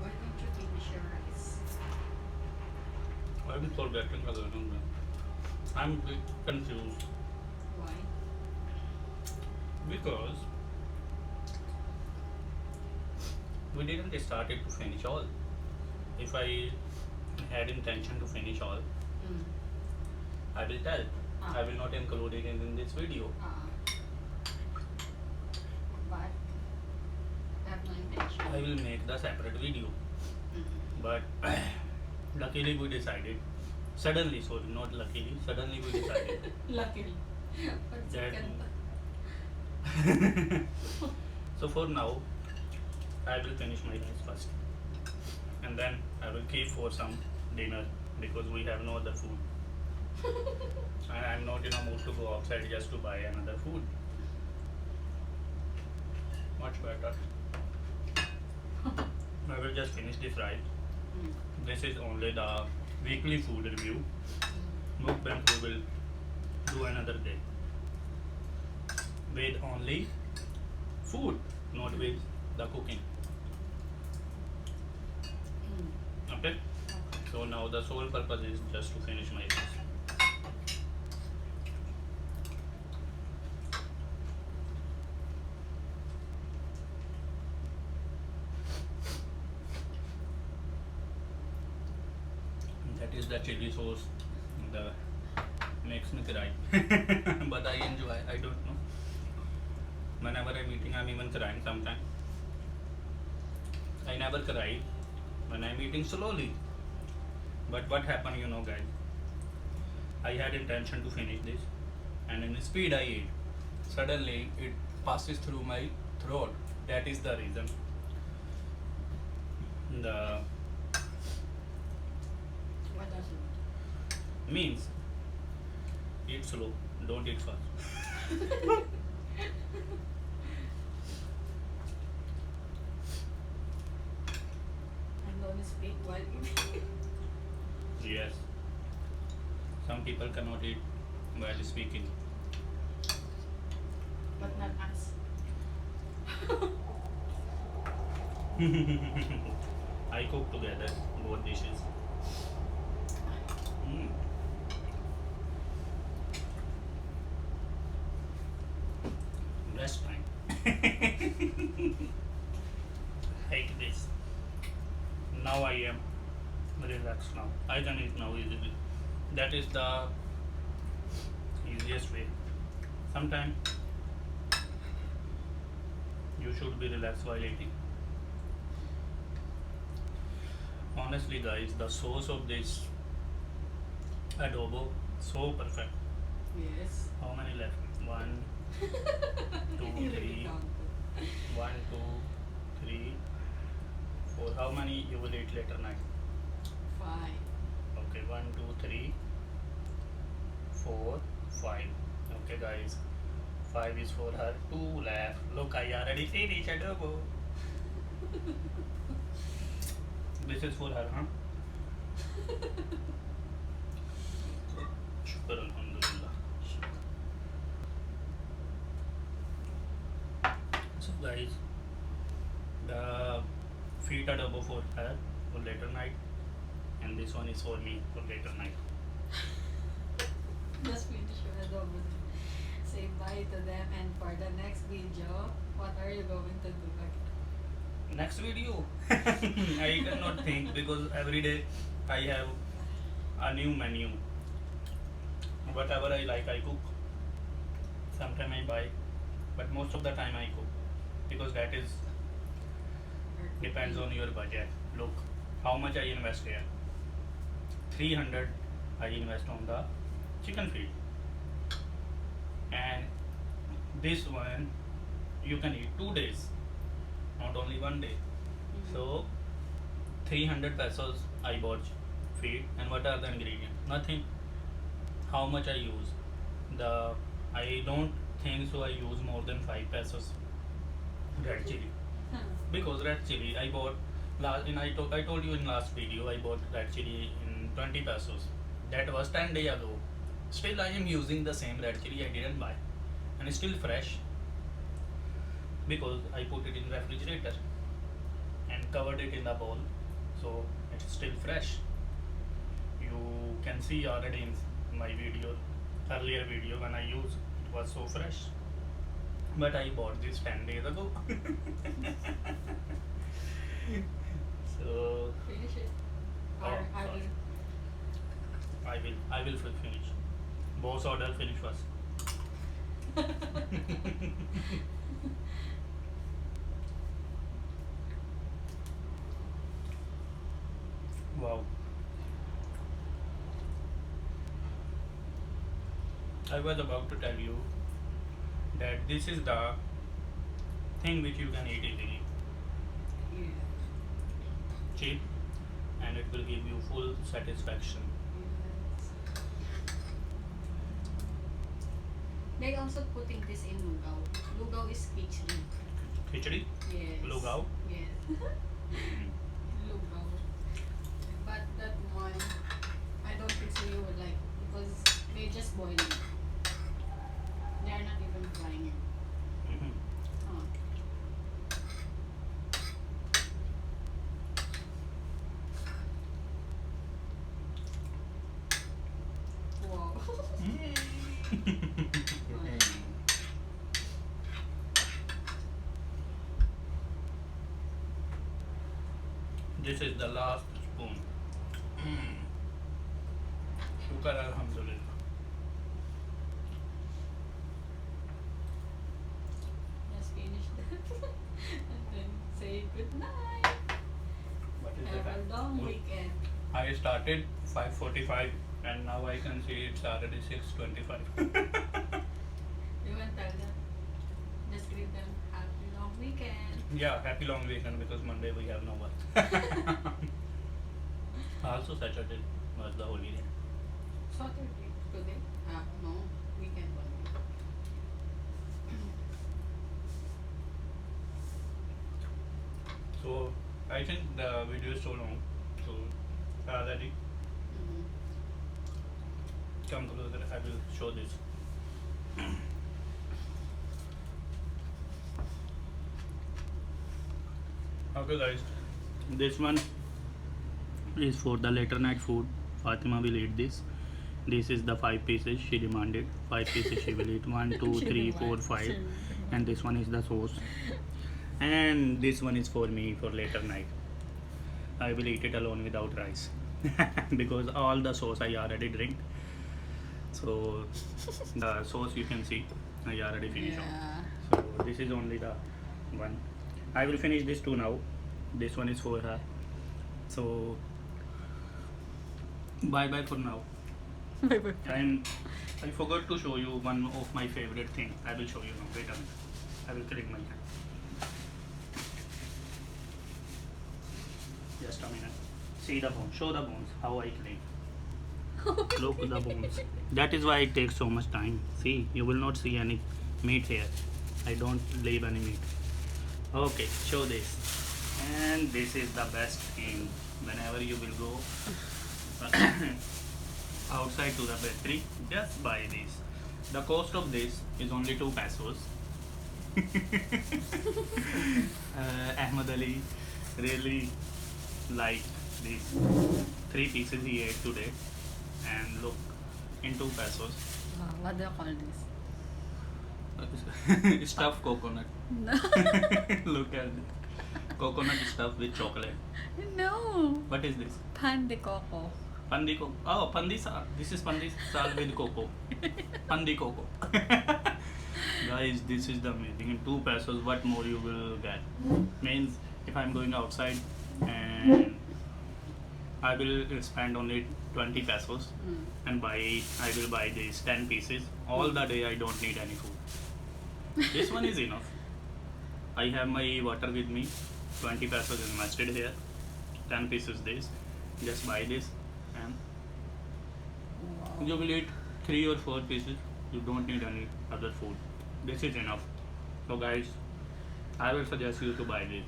Why don't you finish your rice? I will forgetting again. I'm a bit confused Why? because we didn't start it to finish all. If I had intention to finish all, Mm. I will tell. Ah. I will not include it in this video. But I have no intention. I will make the separate video. Mm. But luckily we decided. Suddenly, sorry, not luckily. Suddenly we decided Luckily. But that. second. So for now, I will finish my rice first, and then I will keep for some dinner because we have no other food, and I'm not in a mood to go outside just to buy another food. Much better. I will just finish this rice. Mm. This is only the weekly food review. Mukbang we will do another day with only food, not with the cooking. Mm. Okay. Okay. So now the sole purpose is just to finish my rice. That is the chili sauce. The makes me cry, but I enjoy. I don't know. Whenever I'm eating, I'm even crying sometimes. I never cry when I'm eating slowly. But what happened, you know, guys? I had intention to finish this, and in speed I ate. Suddenly, it passes through my throat. That is the reason. The What does it means eat slow, don't eat fast. And don't speak while eating. Yes. Some people cannot eat while speaking. But not us. I cook together both dishes. Mm. Best time. Like this. Now I am relaxed now. I can eat now easily. That is the easiest way. Sometimes you should be relaxed while eating. Honestly, guys, the sauce of this adobo so perfect. Yes. How many left? One, two, You really three. counted. 1, 2, 3, 4. How many you will eat later night? 5. Okay, 1, 2, 3, 4, 5. Okay, guys. 5 is for her. 2 left. Look, I already finished adobo. This is for her, huh? Shukr Alhamdulillah. So, guys, the feet adobo for her for later night, and this one is for me for later night. Just finish your adobo. Say bye to them, and for the next video, what are you going to do again? Next video, I cannot think because every day I have a new menu. Whatever I like, I cook. Sometimes I buy, but most of the time I cook because that is depends on your budget. Look, how much I invest here. 300 I invest on the chicken feed, and this one you can eat 2 days, not only 1 day. So 300 pesos I bought feed, and what are the ingredients? Nothing. How much I use? I don't think so. I use more than 5 pesos red chili, because red chili I bought I told you in last video I bought red chili in 20 pesos. That was 10 days ago. Still I am using the same red chili I didn't buy, and it's still fresh because I put it in refrigerator and covered it in the bowl, so it's still fresh. You can see already in my earlier video when I used it was so fresh. But I bought this 10 days ago. So Finish it. Oh, Or I sorry. will. I will finish. Boss order finish first. Wow. I was about to tell you that this is the thing which you can eat easily, Yeah. cheap, and it will give you full satisfaction. Yes. They also putting this in lugaw. Lugaw is khichdi. Khichdi, Yes. Lugaw? Yes. Lugaw. But that one, I don't think so you would like because they just boil it. They're not even frying it. Mhm. Oh. Wow. This is the last spoon. Shukar Alhamdulillah. Just finish that. And then say good night. What is Have the a long time? weekend. I started 5:45 and now I can see it's already 6:25. You want to tell them? Just greet them. Happy long weekend. Yeah, happy long weekend because Monday we have no work. Also Saturday was the holiday. Saturday. Today? No. Weekend only. So I think the video is so long. So already Mhm. come closer. I will show this. Okay, guys. This one is for the later night food. Fatima will eat this. This is the 5 pieces she demanded. 5 pieces she will eat. 1, 2, She 3, 4, demands. 5. She And this one is the sauce. And this one is for me for later night. I will eat it alone without rice. Because all the sauce I already drink. So the sauce you can see I already finished on. Yeah. So this is only the one. I will finish this two now. This one is for her. So bye bye for now. Bye-bye. And I forgot to show you one of my favorite thing. I will show you now. Wait a minute. I will clean my hand. Just a minute. See the bones. Show the bones. How I clean. Look the bones. That is why it takes so much time. See, you will not see any meat here. I don't leave any meat. Okay, show this. And this is the best thing. Whenever you will go outside to the bakery, just buy this. The cost of this is only 2 pesos. Ahmad Ali really like these 3 pieces he ate today. And look, in 2 pesos. What do you call this? Stuffed coconut. No. Look at it. Coconut stuffed with chocolate. No. What is this? Pan de coco. Pandi coco. Oh, pandi sal. This is pandi sal with coco. Pandi coco. Guys, this is the amazing. In 2 pesos, what more you will get? Means if I'm going outside and I will spend only 20 pesos and I will buy these 10 pieces. All the day I don't need any food. This one is enough. I have my water with me. 20 pesos invested here. 10 pieces this. Just buy this and Wow. you will eat 3 or 4 pieces. You don't need any other food. This is enough. So guys, I will suggest you to buy this.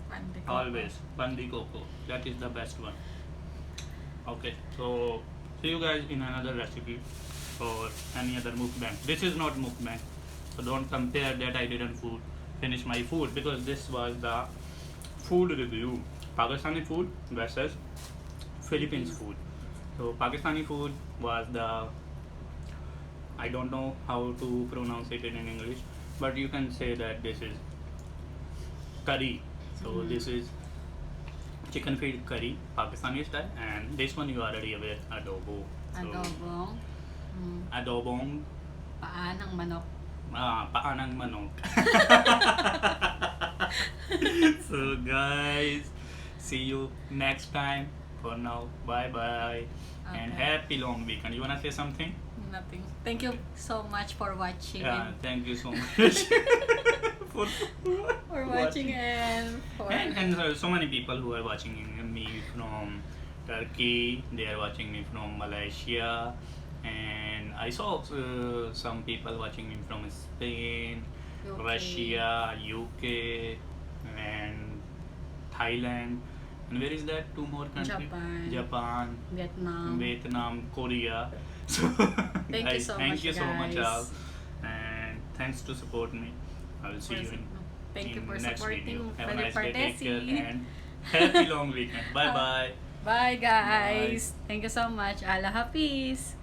Pan de coco. Always. Pandi coco. That is the best one. Okay, so see you guys in another recipe or any other mukbang. This is not mukbang, so don't compare that I didn't finish my food, because this was the food review. Pakistani food versus Philippines food. So Pakistani food was the, I don't know how to pronounce it in English, but you can say that this is curry. So this is chicken feed curry, Pakistani style, and this one you are already aware, adobo. So, Adobong. adobong, Paa ng manok. paa ng manok. So guys, see you next time. For now, bye bye, and Okay. happy long weekend. You wanna say something? Nothing. Thank you so much for watching. Yeah, thank you so much for For watching and for and so many people who are watching me from Turkey, they are watching me from Malaysia, and I saw some people watching me from Spain, UK. Russia, UK, and Thailand. And where is that? 2 more countries? Japan, Vietnam. Vietnam, Korea. So Thank you guys, so thank much, you so much, guys. all, and thanks to support me. I will see you in Thank you for next supporting video. Have a Brother nice day, take care, Partesi. and happy long weekend. Bye bye. Bye guys. Thank you so much. Allah Hafiz.